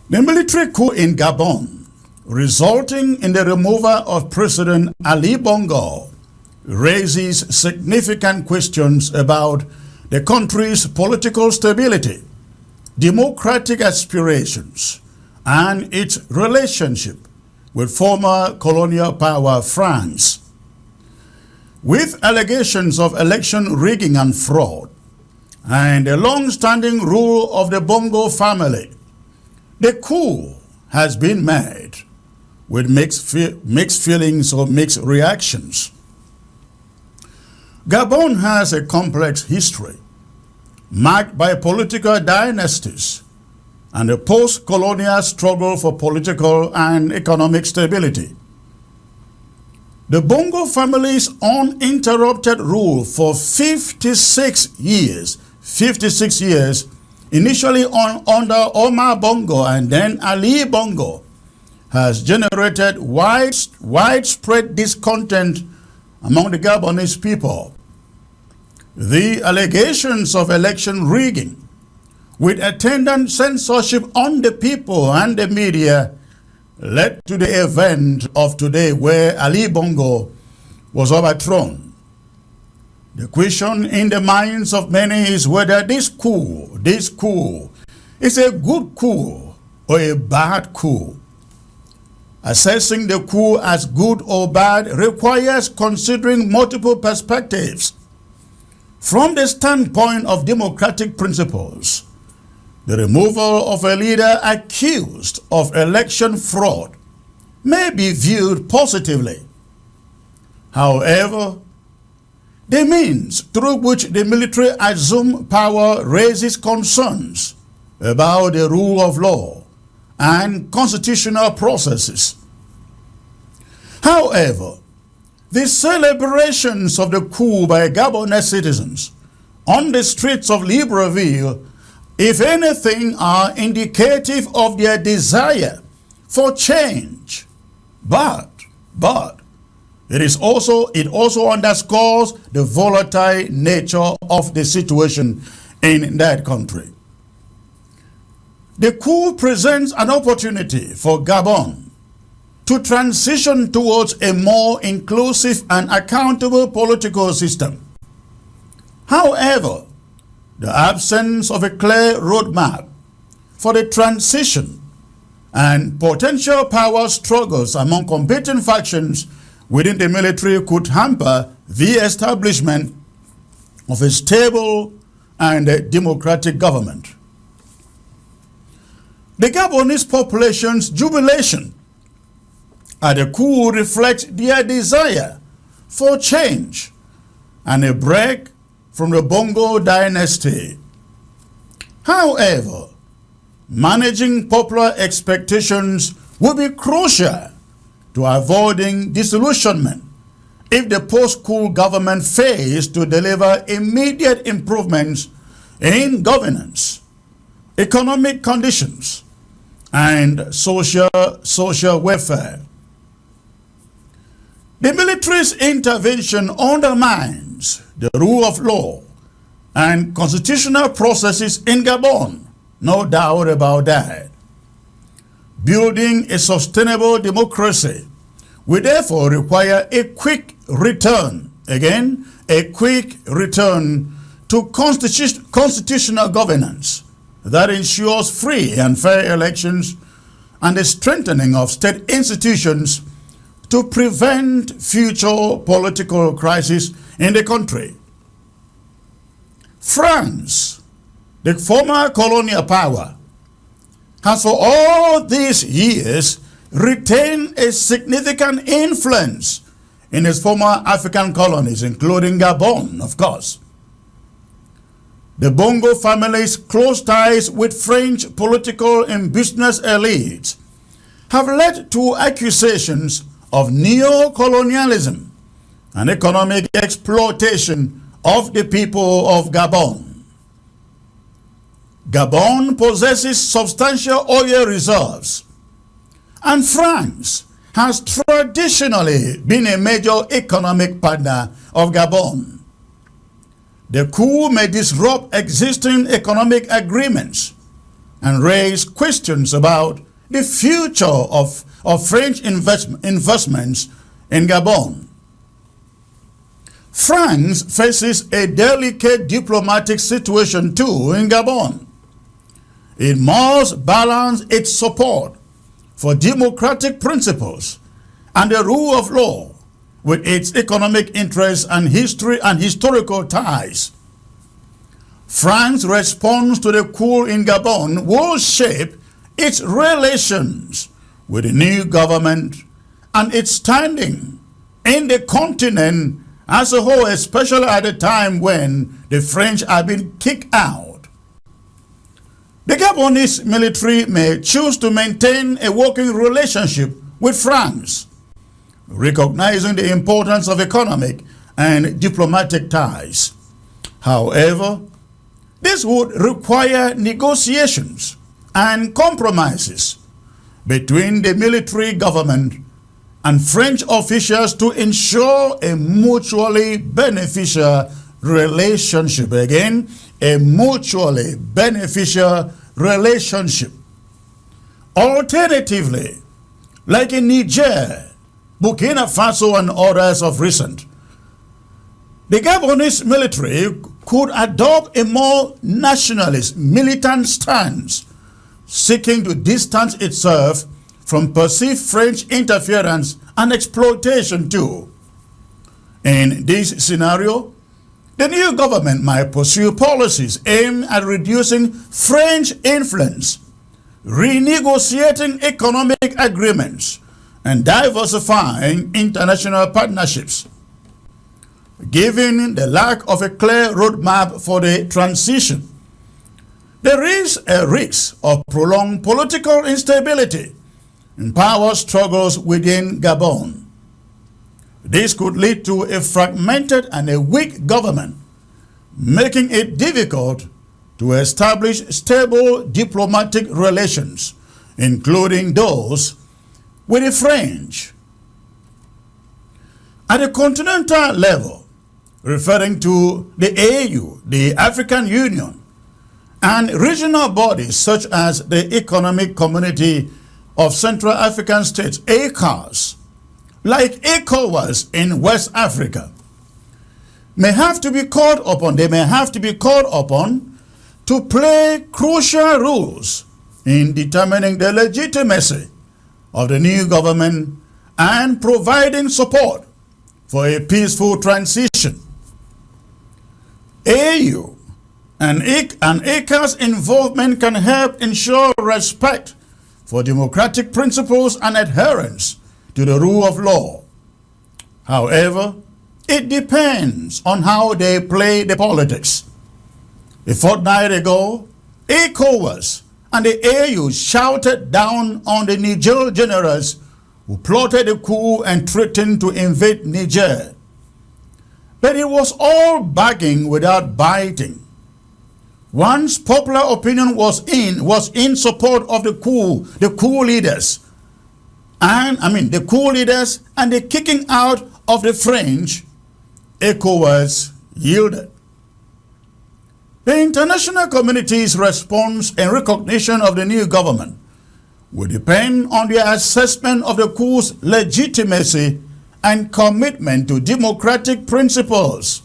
The military coup in Gabon, resulting in the removal of President Ali Bongo, raises significant questions about the country's political stability, democratic aspirations, and its relationship with former colonial power France. With allegations of election rigging and fraud, and the long-standing rule of the Bongo family, the coup has been made with mixed feelings or mixed reactions. Gabon has a complex history marked by political dynasties and a post-colonial struggle for political and economic stability. The Bongo family's uninterrupted rule for 56 years, initially under Omar Bongo and then Ali Bongo, has generated widespread discontent among the Gabonese people. The allegations of election rigging, with attendant censorship on the people and the media, led to the event of today where Ali Bongo was overthrown. The question in the minds of many is whether this coup is a good coup or a bad coup. Assessing the coup as good or bad requires considering multiple perspectives. From the standpoint of democratic principles, the removal of a leader accused of election fraud may be viewed positively. However, the means through which the military assumed power raises concerns about the rule of law and constitutional processes. However, the celebrations of the coup by Gabonese citizens on the streets of Libreville, if anything, are indicative of their desire for change. But it also underscores the volatile nature of the situation in that country. The coup presents an opportunity for Gabon to transition towards a more inclusive and accountable political system. However, the absence of a clear roadmap for the transition and potential power struggles among competing factions within the military could hamper the establishment of a stable and democratic government. The Gabonese population's jubilation at the coup reflects their desire for change and a break from the Bongo dynasty. However, managing popular expectations will be crucial to avoiding disillusionment if the post-coup government fails to deliver immediate improvements in governance, economic conditions, and social welfare. The military's intervention undermines the rule of law and constitutional processes in Gabon, no doubt about that. Building a sustainable democracy will therefore require a quick return to constitutional governance that ensures free and fair elections and the strengthening of state institutions to prevent future political crises in the country. France, the former colonial power, has for all these years retained a significant influence in its former African colonies, including Gabon, of course. The Bongo family's close ties with French political and business elites have led to accusations of neo-colonialism and economic exploitation of the people of Gabon. Gabon possesses substantial oil reserves, and France has traditionally been a major economic partner of Gabon. The coup may disrupt existing economic agreements and raised questions about the future of French investments in Gabon. France faces a delicate diplomatic situation too in Gabon. It must balance its support for democratic principles and the rule of law with its economic interests and historical ties. France's response to the coup in Gabon will shape its relations with the new government and its standing in the continent as a whole, especially at a time when the French have been kicked out. The Gabonese military may choose to maintain a working relationship with France, recognizing the importance of economic and diplomatic ties. However, this would require negotiations and compromises between the military government and French officials to ensure a mutually beneficial relationship. Again, a mutually beneficial relationship. Alternatively, like in Niger, Burkina Faso and others of recent, the Gabonese military could adopt a more nationalist, militant stance, seeking to distance itself from perceived French interference and exploitation too. In this scenario, the new government might pursue policies aimed at reducing French influence, renegotiating economic agreements, and diversifying international partnerships. Given the lack of a clear roadmap for the transition, there is a risk of prolonged political instability and power struggles within Gabon. This could lead to a fragmented and a weak government, making it difficult to establish stable diplomatic relations, including those with the French. At a continental level, referring to the AU, the African Union, and regional bodies such as the Economic Community of Central African States, ECOWAS, like ECOWAS in West Africa, may have to be called upon to play crucial roles in determining the legitimacy of the new government and providing support for a peaceful transition. AU and ECOWAS involvement can help ensure respect for democratic principles and adherence to the rule of law. However, it depends on how they play the politics. A fortnight ago, ECOWAS and the AU shouted down on the Niger generals who plotted a coup and threatened to invade Niger. But it was all bargaining without biting. Once popular opinion was in support of the coup leaders, and the kicking out of the French, ECOWAS yielded. The international community's response and recognition of the new government will depend on their assessment of the coup's legitimacy and commitment to democratic principles.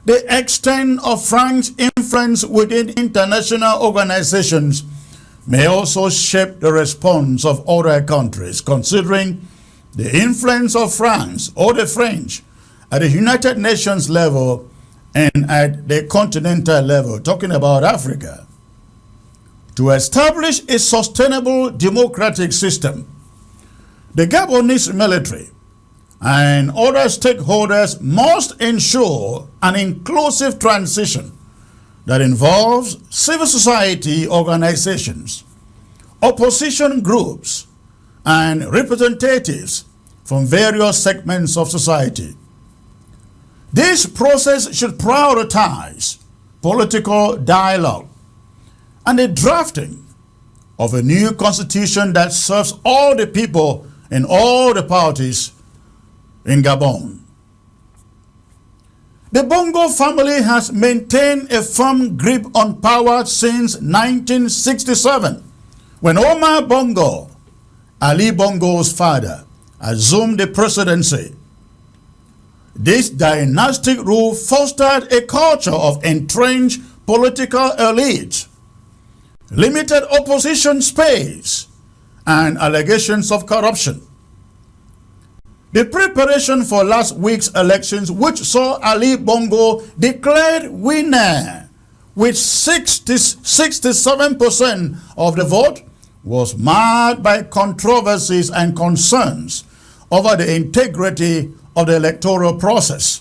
The extent of France's influence within international organizations may also shape the response of other countries, considering the influence of France or the French at the United Nations level and at the continental level, talking about Africa. To establish a sustainable democratic system, the Gabonese military and other stakeholders must ensure an inclusive transition that involves civil society organizations, opposition groups, and representatives from various segments of society. This process should prioritize political dialogue and the drafting of a new constitution that serves all the people and all the parties in Gabon. The Bongo family has maintained a firm grip on power since 1967, when Omar Bongo, Ali Bongo's father, assumed the presidency. This dynastic rule fostered a culture of entrenched political elites, limited opposition space, and allegations of corruption. The preparation for last week's elections, which saw Ali Bongo declared winner with 67% of the vote, was marred by controversies and concerns over the integrity of the electoral process.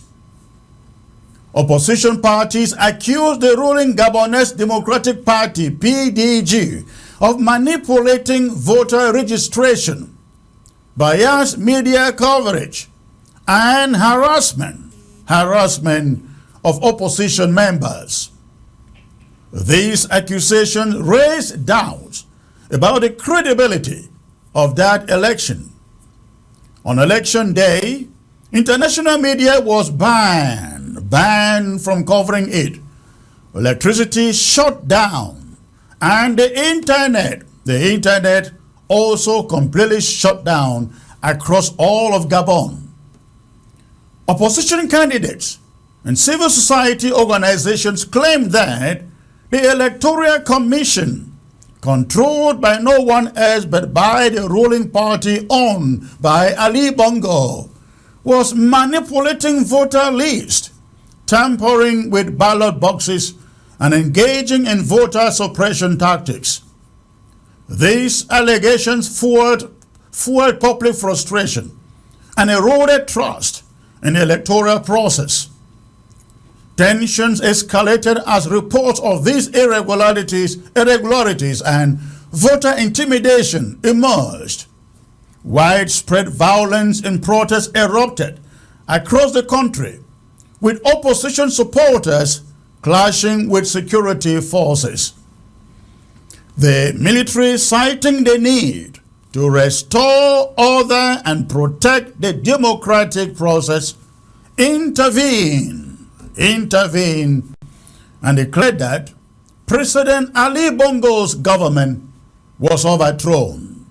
Opposition parties accused the ruling Gabonese Democratic Party, PDG, of manipulating voter registration, biased media coverage, and harassment of opposition members. These accusations raised doubts about the credibility of that election. On election day, international media was banned from covering it. Electricity shut down, and the internet also completely shut down across all of Gabon. Opposition candidates and civil society organizations claimed that the Electoral Commission, controlled by no one else but by the ruling party owned by Ali Bongo, was manipulating voter lists, tampering with ballot boxes, and engaging in voter suppression tactics. These allegations fueled public frustration and eroded trust in the electoral process. Tensions escalated as reports of these irregularities and voter intimidation emerged. Widespread violence and protests erupted across the country, with opposition supporters clashing with security forces. The military, citing the need to restore order and protect the democratic process, intervened and declared that President Ali Bongo's government was overthrown.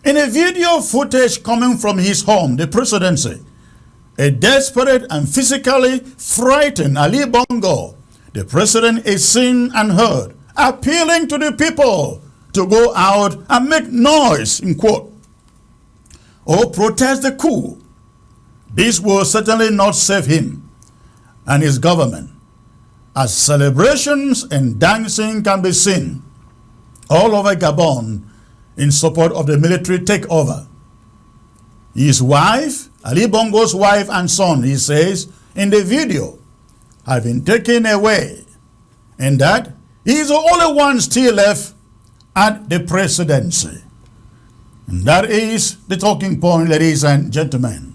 In a video footage coming from his home, the presidency, a desperate and physically frightened Ali Bongo, the president is seen and heard appealing to the people to go out and make noise, in quote, or protest the coup. This will certainly not save him and his government, as celebrations and dancing can be seen all over Gabon in support of the military takeover. His wife, Ali Bongo's wife and son, he says in the video, have been taken away, and that he is the only one still left at the presidency. And that is the talking point, ladies and gentlemen.